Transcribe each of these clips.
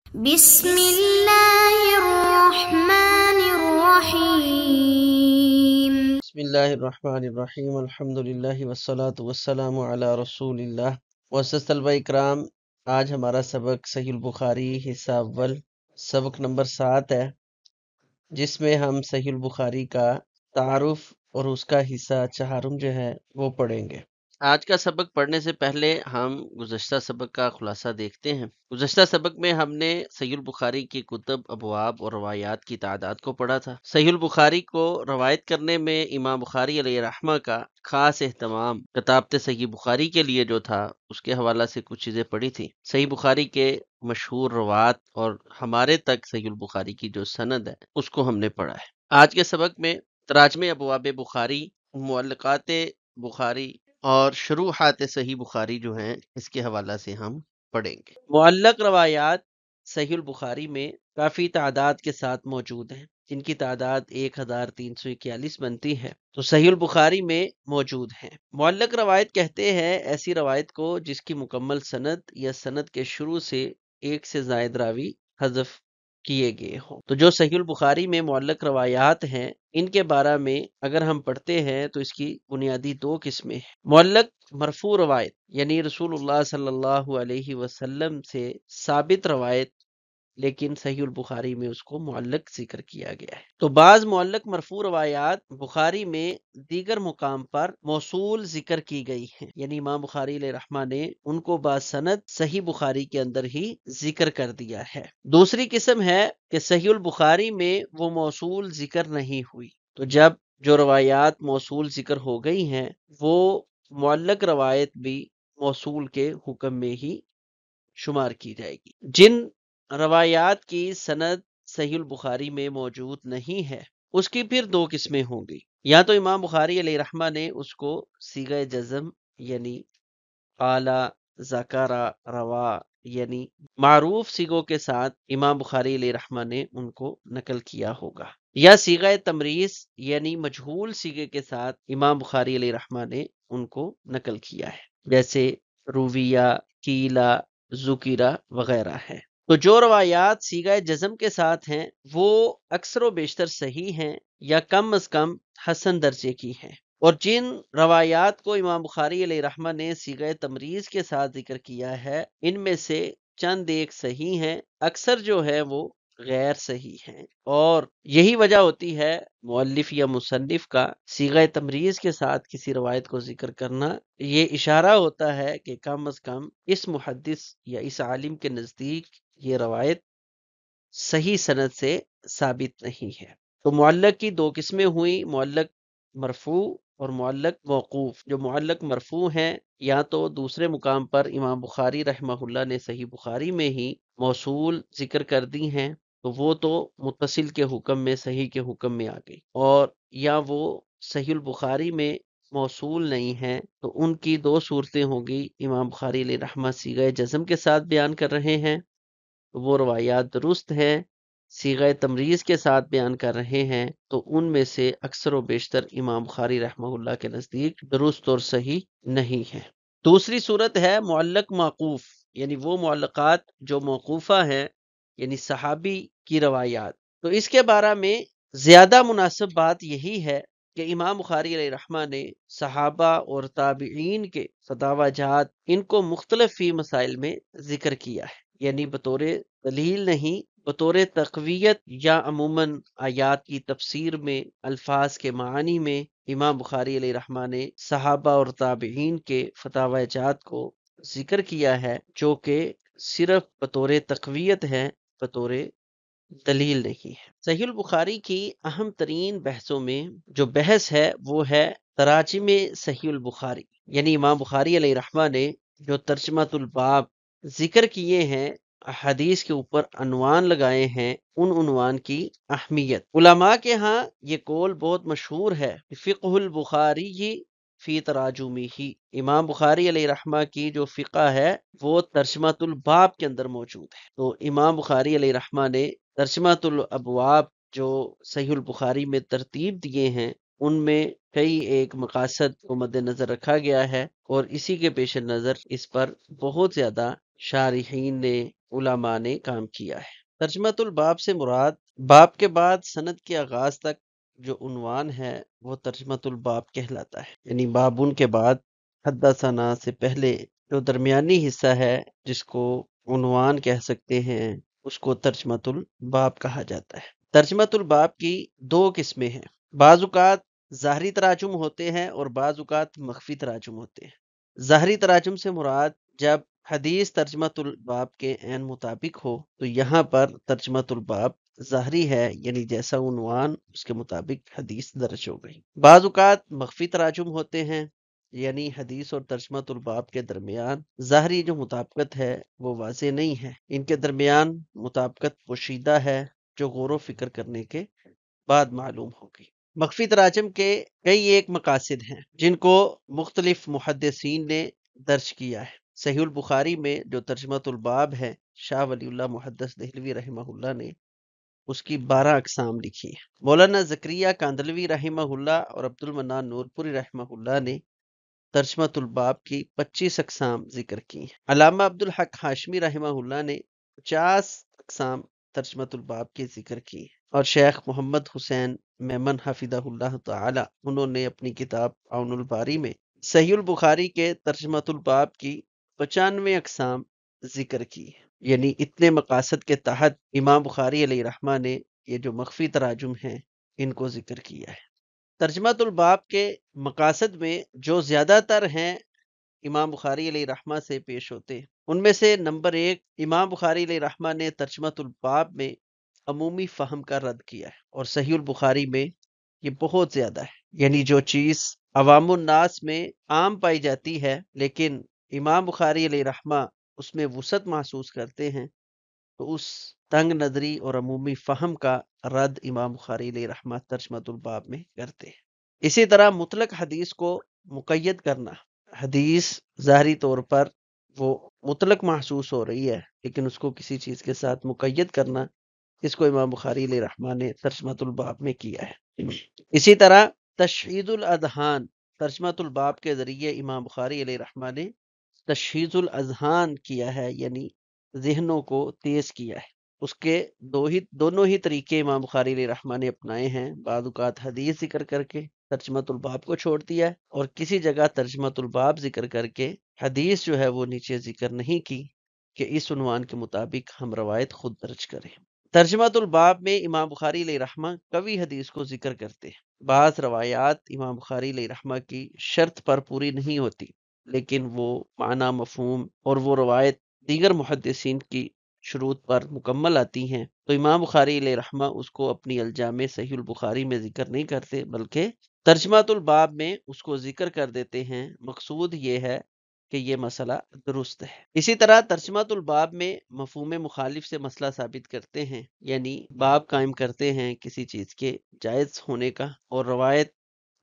بسم اللہ الرحمن الرحیم۔ بسم اللہ الرحمن الرحیم، الحمدللہ والصلاة والسلام علی رسول اللہ۔ معزز طلبہ اکرام، آج ہمارا سبق صحیح البخاری حصہ اول سبق نمبر 7 ہے، جس میں ہم صحیح البخاری کا تعارف اور اس کا حصہ چہارم جو ہے وہ پڑھیں گے۔ آج کا سبق پڑھنے سے پہلے ہم گزشتہ سبق کا خلاصہ دیکھتے ہیں۔ گزشتہ سبق میں ہم نے صحیح البخاری کی کتب، ابواب اور روایات کی تعداد کو پڑھا تھا۔ صحیح البخاری کو روایت کرنے میں امام بخاری علیہ رحمہ کا خاص اہتمام کتابت صحیح بخاری کے لیے جو تھا، اس کے حوالہ سے کچھ چیزیں پڑھی تھی۔ صحیح بخاری کے مشہور روات اور ہمارے تک صحیح البخاری کی جو سند ہے اس کو ہم نے پڑھا ہے۔ آج کے سبق میں تراجم ابواب بخاری، معلقات بخاری اور شروحات صحیح بخاری جو ہیں اس کے حوالہ سے ہم پڑھیں گے۔ معلق روایات صحیح البخاری میں کافی تعداد کے ساتھ موجود ہیں، جن کی تعداد 1341 بنتی ہے، تو صحیح البخاری میں موجود ہیں۔ معلق روایت کہتے ہیں ایسی روایت کو جس کی مکمل سند یا سند کے شروع سے ایک سے زائد راوی حذف کیے گئے ہوں۔ تو جو صحیح البخاری میں معلق روایات ہیں، ان کے بارے میں اگر ہم پڑھتے ہیں تو اس کی بنیادی دو قسمیں ہیں۔ معلق مرفوع روایت، یعنی رسول اللہ صلی اللہ علیہ وسلم سے ثابت روایت، لیکن صحیح البخاری میں اس کو معلق ذکر کیا گیا ہے۔ تو بعض معلق مرفوع روایات بخاری میں دیگر مقام پر موصول ذکر کی گئی ہیں، یعنی امام بخاری علیہ رحمہ نے ان کو باسند صحیح بخاری کے اندر ہی ذکر کر دیا ہے۔ دوسری قسم ہے کہ صحیح البخاری میں وہ موصول ذکر نہیں ہوئی، تو جب جو روایات موصول ذکر ہو گئی ہیں وہ معلق روایت بھی موصول کے حکم میں ہی شمار کی جائے گی۔ جن روایات کی سند صحیح البخاری میں موجود نہیں ہے اس کی پھر دو قسمیں ہوں گی۔ یا تو امام بخاری علیہ رحمہ نے اس کو صیغہ جزم یعنی قال، ذکر، روا یعنی معروف صیغوں کے ساتھ امام بخاری علیہ رحمہ نے ان کو نقل کیا ہوگا، یا صیغہ تمریز یعنی مجہول صیغے کے ساتھ امام بخاری علیہ رحمہ نے ان کو نقل کیا ہے، جیسے رویہ، قیلا، ذکرہ وغیرہ ہے۔ تو جو روایات صیغہ جزم کے ساتھ ہیں وہ اکثر و بیشتر صحیح ہیں یا کم از کم حسن درجے کی ہیں، اور جن روایات کو امام بخاری علیہ رحمہ نے صیغہ تمریز کے ساتھ ذکر کیا ہے ان میں سے چند ایک صحیح ہیں، اکثر جو ہے وہ غیر صحیح ہیں، اور یہی وجہ ہوتی ہے مؤلف یا مصنف کا صیغہ تمریز کے ساتھ کسی روایت کو ذکر کرنا۔ یہ اشارہ ہوتا ہے کہ کم از کم اس محدث یا اس عالم کے نزدیک یہ روایت صحیح سند سے ثابت نہیں ہے۔ تو معلق کی دو قسمیں ہوئیں، معلق مرفوع اور معلق موقوف۔ جو معلق مرفوع ہیں یا تو دوسرے مقام پر امام بخاری رحمہ اللہ نے صحیح بخاری میں ہی موصول ذکر کر دی ہیں، تو وہ تو متصل کے حکم میں، صحیح کے حکم میں آ گئی، اور یا وہ صحیح البخاری میں موصول نہیں ہیں، تو ان کی دو صورتیں ہوں گی۔ امام بخاری علیہ رحمہ صیغہ جزم کے ساتھ بیان کر رہے ہیں تو وہ روایات درست ہیں، صیغہ تمریز کے ساتھ بیان کر رہے ہیں تو ان میں سے اکثر و بیشتر امام بخاری رحمہ اللہ کے نزدیک درست اور صحیح نہیں ہے۔ دوسری صورت ہے معلق موقوف، یعنی وہ معلقات جو موقوفہ ہیں، یعنی صحابی کی روایات۔ تو اس کے بارے میں زیادہ مناسب بات یہی ہے کہ امام بخاری علیہ رحمہ نے صحابہ اور تابعین کے فتاوی جات ان کو مختلف فی مسائل میں ذکر کیا ہے، یعنی بطور دلیل نہیں، بطور تقویت یا عموماً آیات کی تفسیر میں، الفاظ کے معنی میں امام بخاری علیہ رحمہ نے صحابہ اور تابعین کے فتاوی جات کو ذکر کیا ہے، جو کہ صرف بطور تقویت ہے، بطور دلیل نہیں ہے۔ صحیح البخاری کی اہم ترین بحثوں میں جو بحث ہے وہ ہے تراجم صحیح البخاری، یعنی امام بخاری علیہ رحمہ نے جو ترجمۃ الباب ذکر کیے ہیں، حدیث کے اوپر عنوان لگائے ہیں، ان عنوان کی اہمیت۔ علماء کے ہاں یہ قول بہت مشہور ہے، فقہ البخاری فی تراجمہ، امام بخاری علیہ رحمہ کی جو فقہ ہے وہ ترجمۃ الباب کے اندر موجود ہے۔ تو امام بخاری علیہ رحمہ نے ترجمۃ الابواب جو صحیح البخاری میں ترتیب دیے ہیں ان میں کئی ایک مقاصد کو مد نظر رکھا گیا ہے، اور اسی کے پیش نظر اس پر بہت زیادہ شارحین نے، علماء نے کام کیا ہے۔ ترجمۃ الباب سے مراد باب کے بعد سند کے آغاز تک جو عنوان ہے وہ ترجمۃ الباب کہلاتا ہے، یعنی بابن کے بعد حدثنا سے پہلے جو درمیانی حصہ ہے جس کو عنوان کہہ سکتے ہیں اس کو ترجمۃ الباب کہا جاتا ہے۔ ترجمۃ الباب کی دو قسمیں ہیں، بعض اوقات ظاہری تراجم ہوتے ہیں اور بعض اوقات مخفی تراجم ہوتے ہیں۔ ظاہری تراجم سے مراد جب حدیث ترجمۃ الباب کے عین مطابق ہو تو یہاں پر ترجمۃ الباب ظاہری ہے، یعنی جیسا عنوان اس کے مطابق حدیث درج ہو گئی۔ بعض اوقات مخفی تراجم ہوتے ہیں، یعنی حدیث اور ترجمۃ الباب کے درمیان ظاہری جو مطابقت ہے وہ واضح نہیں ہے، ان کے درمیان مطابقت پوشیدہ ہے جو غور و فکر کرنے کے بعد معلوم ہوگی۔ مخفی تراجم کے کئی ایک مقاصد ہیں جن کو مختلف محدثین نے درج کیا ہے۔ صحیح البخاری میں جو ترجمۃ الباب ہے، شاہ ولی اللہ محدث دہلوی رحمہ اللہ نے اس کی 12 اقسام لکھی ہے۔ مولانا زکریا کاندلوی رحمہ اللہ اور عبد المنان نورپوری رحمہ اللہ نے ترجمۃ الباب کی 25 اقسام ذکر کی ہیں۔ علامہ عبدالحق ہاشمی رحمہ اللہ نے 50 اقسام ترجمۃ الباب کے ذکر کی ہیں، اور شیخ محمد حسین میمن حفظہ اللہ تعالی انہوں نے اپنی کتاب عون الباری میں صحیح البخاری کے ترجمۃ الباب کی 95 اقسام ذکر کی ہیں۔ یعنی اتنے مقاصد کے تحت امام بخاری علیہ رحمہ نے یہ جو مخفی تراجم ہیں ان کو ذکر کیا ہے۔ ترجمۃ الباب کے مقاصد میں جو زیادہ تر ہیں امام بخاری علیہ رحمہ سے پیش ہوتے ہیں، ان میں سے نمبر 1، امام بخاری علیہ رحمہ نے ترجمۃ الباب میں عمومی فہم کا رد کیا ہے، اور صحیح البخاری میں یہ بہت زیادہ ہے، یعنی جو چیز عوام الناس میں عام پائی جاتی ہے لیکن امام بخاری علیہ رحمہ اس میں وسعت محسوس کرتے ہیں تو اس تنگ نظری اور عمومی فہم کا رد امام بخاری علیہ رحمہ ترجمۃ الباب میں کرتے ہیں۔ اسی طرح مطلق حدیث کو مقید کرنا، حدیث ظاہری طور پر وہ مطلق محسوس ہو رہی ہے لیکن اس کو کسی چیز کے ساتھ مقید کرنا، اس کو امام بخاری علیہ رحمہ نے ترجمۃ الباب میں کیا ہے۔ اسی طرح تشہید الاذہان، ترجمۃ الباب کے ذریعے امام بخاری علیہ رحمہ نے تشہید الاذہان کیا ہے، یعنی ذہنوں کو تیز کیا ہے۔ اس کے دونوں ہی طریقے امام بخاری علیہ رحمہ نے اپنائے ہیں، بعض اوقات حدیث ذکر کر کے ترجمۃ الباب کو چھوڑ دیا ہے، اور کسی جگہ ترجمۃ الباب ذکر کر کے حدیث جو ہے وہ نیچے ذکر نہیں کی کہ اس عنوان کے مطابق ہم روایت خود درج کریں۔ ترجمۃ الباب میں امام بخاری علیہ رحمہ قوی حدیث کو ذکر کرتے ہیں۔ بعض روایات امام بخاری علیہ رحمہ کی شرط پر پوری نہیں ہوتی لیکن وہ معنی، مفہوم اور وہ روایت دیگر محدثین کی شروط پر مکمل آتی ہیں تو امام بخاری علیہ رحمہ اس کو اپنی الجامع صحیح البخاری میں ذکر نہیں کرتے بلکہ ترجمۃ الباب میں اس کو ذکر کر دیتے ہیں۔ مقصود یہ ہے کہ یہ مسئلہ درست ہے۔ اسی طرح ترجمۃ الباب میں مفہوم مخالف سے مسئلہ ثابت کرتے ہیں، یعنی باب قائم کرتے ہیں کسی چیز کے جائز ہونے کا اور روایت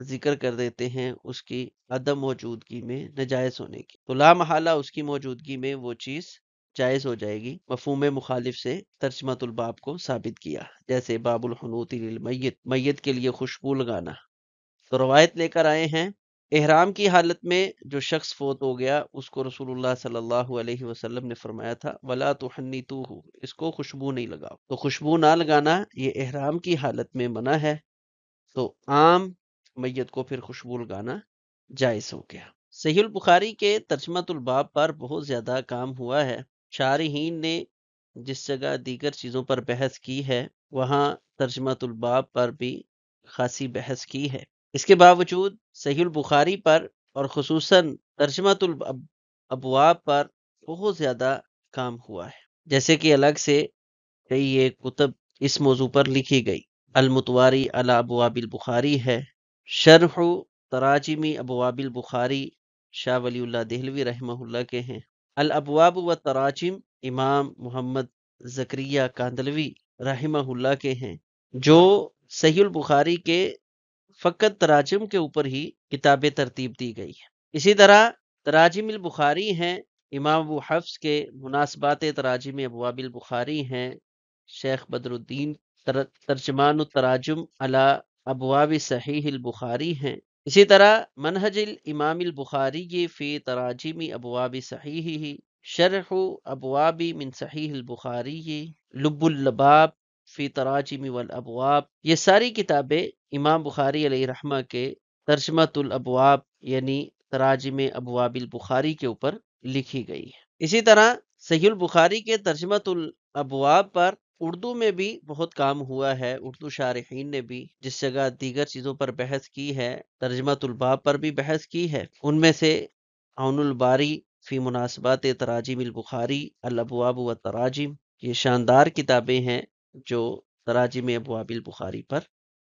ذکر کر دیتے ہیں اس کی عدم موجودگی میں ناجائز ہونے کی، تو لا محالہ اس کی موجودگی میں وہ چیز جائز ہو جائے گی۔ مفہوم مخالف سے ترجمۃ الباب کو ثابت کیا، جیسے باب الحنوط للمیت، میت کے لیے خوشبو لگانا۔ تو روایت لے کر آئے ہیں احرام کی حالت میں جو شخص فوت ہو گیا اس کو رسول اللہ صلی اللہ علیہ وسلم نے فرمایا تھا وَلَا تُحَنِّتُوهُ، اس کو خوشبو نہیں لگاؤ، تو خوشبو نہ لگانا یہ احرام کی حالت میں منع ہے، تو عام میت کو پھر خوشبو لگانا جائز ہو گیا۔ صحیح البخاری کے ترجمۃ الباب پر بہت زیادہ کام ہوا ہے۔ شارحین نے جس جگہ دیگر چیزوں پر بحث کی ہے وہاں ترجمۃ الباب پر بھی خاصی بحث کی ہے۔ اس کے باوجود صحیح البخاری پر اور خصوصاً ترجمۃ الابواب پر بہت زیادہ کام ہوا ہے، جیسے کہ الگ سے کئی ایک کتب اس موضوع پر لکھی گئی۔ المتواری علی ابواب البخاری ہے، شرح تراجم ابواب البخاری شاہ ولی اللہ دہلوی رحمہ اللہ کے ہیں، الابواب و تراجم امام محمد زکریا کاندلوی رحمہ اللہ کے ہیں، جو صحیح البخاری کے فقط تراجم کے اوپر ہی کتاب ترتیب دی گئی ہے۔ اسی طرح تراجم البخاری ہیں امام ابو حفص کے، مناسبات تراجم ابواب البخاری ہیں شیخ بدر الدین، ترجمان التراجم علی ابواب صحیح البخاری ہیں۔ اسی طرح منہج الامام البخاری فی تراجم ابواب صحیح ہی شرح ابواب من صحیح البخاری، لب اللباب فی تراجم والابواب، یہ ساری کتابیں امام بخاری علیہ رحمہ کے ترجمۃ الابواب یعنی تراجم ابواب البخاری کے اوپر لکھی گئی ہے۔ اسی طرح صحیح البخاری کے ترجمۃ الابواب پر اردو میں بھی بہت کام ہوا ہے۔ اردو شارحین نے بھی جس جگہ دیگر چیزوں پر بحث کی ہے، ترجمۃ الباب پر بھی بحث کی ہے۔ ان میں سے عون الباری فی مناسبات تراجم البخاری، الابواب و تراجم، یہ شاندار کتابیں ہیں جو تراجم ابواب البخاری پر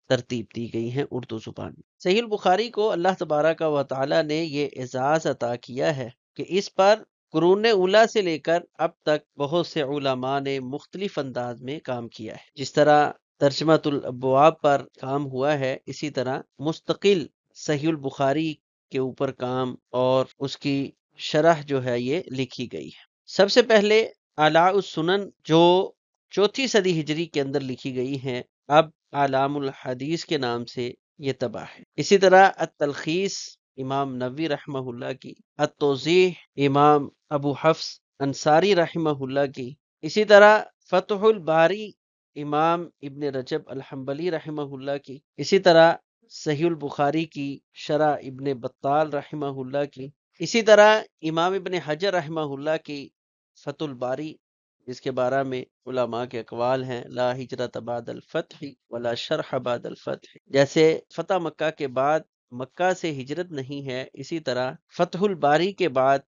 ترتیب دی گئی ہیں اردو زبان میں۔ صحیح البخاری کو اللہ تبارک و تعالی نے یہ اعزاز عطا کیا ہے کہ اس پر قرون اولیٰ سے لے کر اب تک بہت سے علماء نے مختلف انداز میں کام کیا ہے۔ جس طرح ترجمۃ الابواب پر کام ہوا ہے، اسی طرح مستقل صحیح البخاری کے اوپر کام اور اس کی شرح جو ہے یہ لکھی گئی ہے۔ سب سے پہلے اعلاء السنن جو 4 صدی ہجری کے اندر لکھی گئی ہیں، اب اعلام الحدیث کے نام سے یہ طبع ہے۔ اسی طرح التلخیص امام نووی رحمہ اللہ کی، التوضیح امام ابو حفص انصاری رحمہ اللہ کی، اسی طرح فتح الباری امام ابن رجب الحنبلی رحمہ اللہ کی، اسی طرح صحیح البخاری کی شرح ابن بطال رحمہ اللہ کی، اسی طرح امام ابن حجر رحمہ اللہ کی فتح الباری، جس کے بارے میں علماء کے اقوال ہیں، لا ہجرت بعد الفتح ولا شرح بعد الفتح، جیسے فتح مکہ کے بعد مکہ سے ہجرت نہیں ہے، اسی طرح فتح الباری کے بعد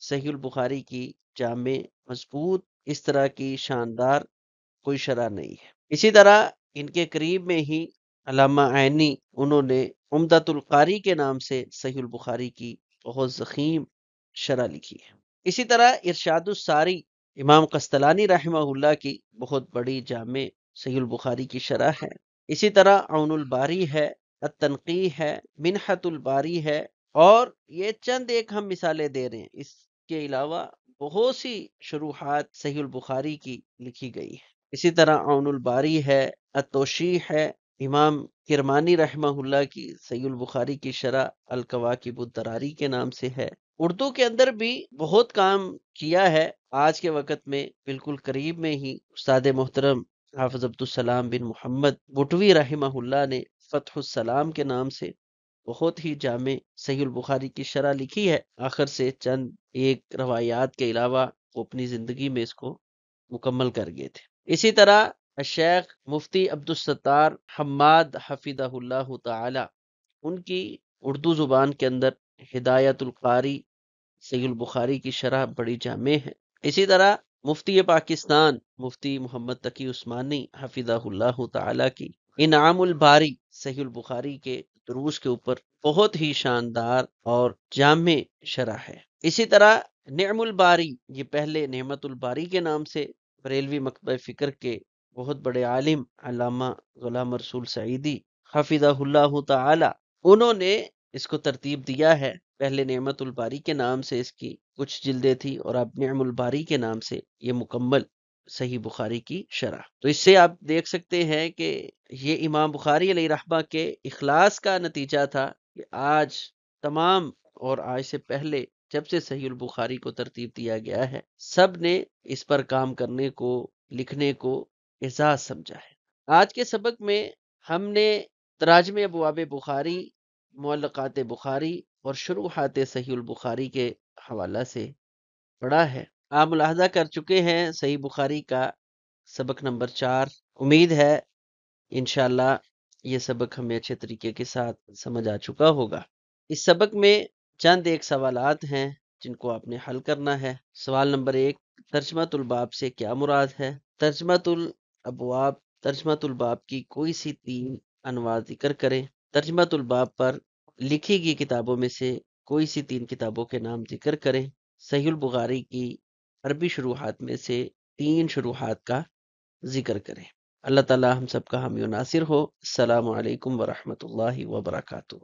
صحیح البخاری کی جامع مضبوط اس طرح کی شاندار کوئی شرح نہیں ہے۔ اسی طرح ان کے قریب میں ہی علامہ عینی، انہوں نے عمدۃ القاری کے نام سے صحیح البخاری کی بہت ضخیم شرح لکھی ہے۔ اسی طرح ارشاد الساری امام قسطلانی رحمہ اللہ کی بہت بڑی جامع صحیح البخاری کی شرح ہے۔ اسی طرح عون الباری ہے، التنقیح ہے، منحت الباری ہے، اور یہ چند ایک ہم مثالیں دے رہے ہیں۔ اس کے علاوہ بہت سی شروحات صحیح البخاری کی لکھی گئی ہے۔ اسی طرح عون الباری ہے، التوشیح ہے، امام کرمانی رحمہ اللہ کی صحیح البخاری کی شرح الکواکب الدراری کے نام سے ہے۔ اردو کے اندر بھی بہت کام کیا ہے۔ آج کے وقت میں بالکل قریب میں ہی استاد محترم حافظ عبدالسلام بن محمد بٹوی رحمہ اللہ نے فتح السلام کے نام سے بہت ہی جامع صحیح البخاری کی شرح لکھی ہے۔ آخر سے چند ایک روایات کے علاوہ وہ اپنی زندگی میں اس کو مکمل کر گئے تھے۔ اسی طرح الشیخ مفتی عبدالستار حماد حفظہ اللہ تعالی، ان کی اردو زبان کے اندر ہدایت القاری صحیح البخاری کی شرح بڑی جامع ہے۔ اسی طرح مفتی پاکستان مفتی محمد تقی عثمانی حفظہ اللہ تعالی کی انعام الباری صحیح البخاری کے دروس کے اوپر بہت ہی شاندار اور جامع شرح ہے۔ اسی طرح نعم الباری، یہ پہلے نعمت الباری کے نام سے بریلوی مکتبہ فکر کے بہت بڑے عالم علامہ غلام رسول سعیدی حفظہ اللہ تعالی، انہوں نے اس کو ترتیب دیا ہے۔ پہلے نعمت الباری کے نام سے اس کی کچھ جلدیں تھی، اور اب نعم الباری کے نام سے یہ مکمل صحیح بخاری کی شرح۔ تو اس سے آپ دیکھ سکتے ہیں کہ یہ امام بخاری علیہ رحمہ کے اخلاص کا نتیجہ تھا کہ آج تمام، اور آج سے پہلے جب سے صحیح البخاری کو ترتیب دیا گیا ہے، سب نے اس پر کام کرنے کو، لکھنے کو اعزاز سمجھا ہے۔ آج کے سبق میں ہم نے تراجم ابواب بخاری، معلقات بخاری اور شروحات صحیح البخاری کے حوالہ سے پڑھا ہے۔ آپ ملاحظہ کر چکے ہیں صحیح بخاری کا سبق نمبر 4۔ امید ہے انشاءاللہ یہ سبق ہمیں اچھے طریقے کے ساتھ سمجھ آ چکا ہوگا۔ اس سبق میں چند ایک سوالات ہیں جن کو آپ نے حل کرنا ہے۔ سوال نمبر 1، ترجمۃ الباب سے کیا مراد ہے؟ ترجمۃ الابواب، ترجمۃ الباب کی کوئی سی 3 انواع ذکر کریں۔ ترجمۃ الباب پر لکھی گئی کتابوں میں سے کوئی سی 3 کتابوں کے نام ذکر کریں۔ صحیح البخاری کی عربی شروحات میں سے 3 شروحات کا ذکر کریں۔ اللہ تعالی ہم سب کا حامی و ناصر ہو۔ السلام علیکم ورحمۃ اللہ وبرکاتہ۔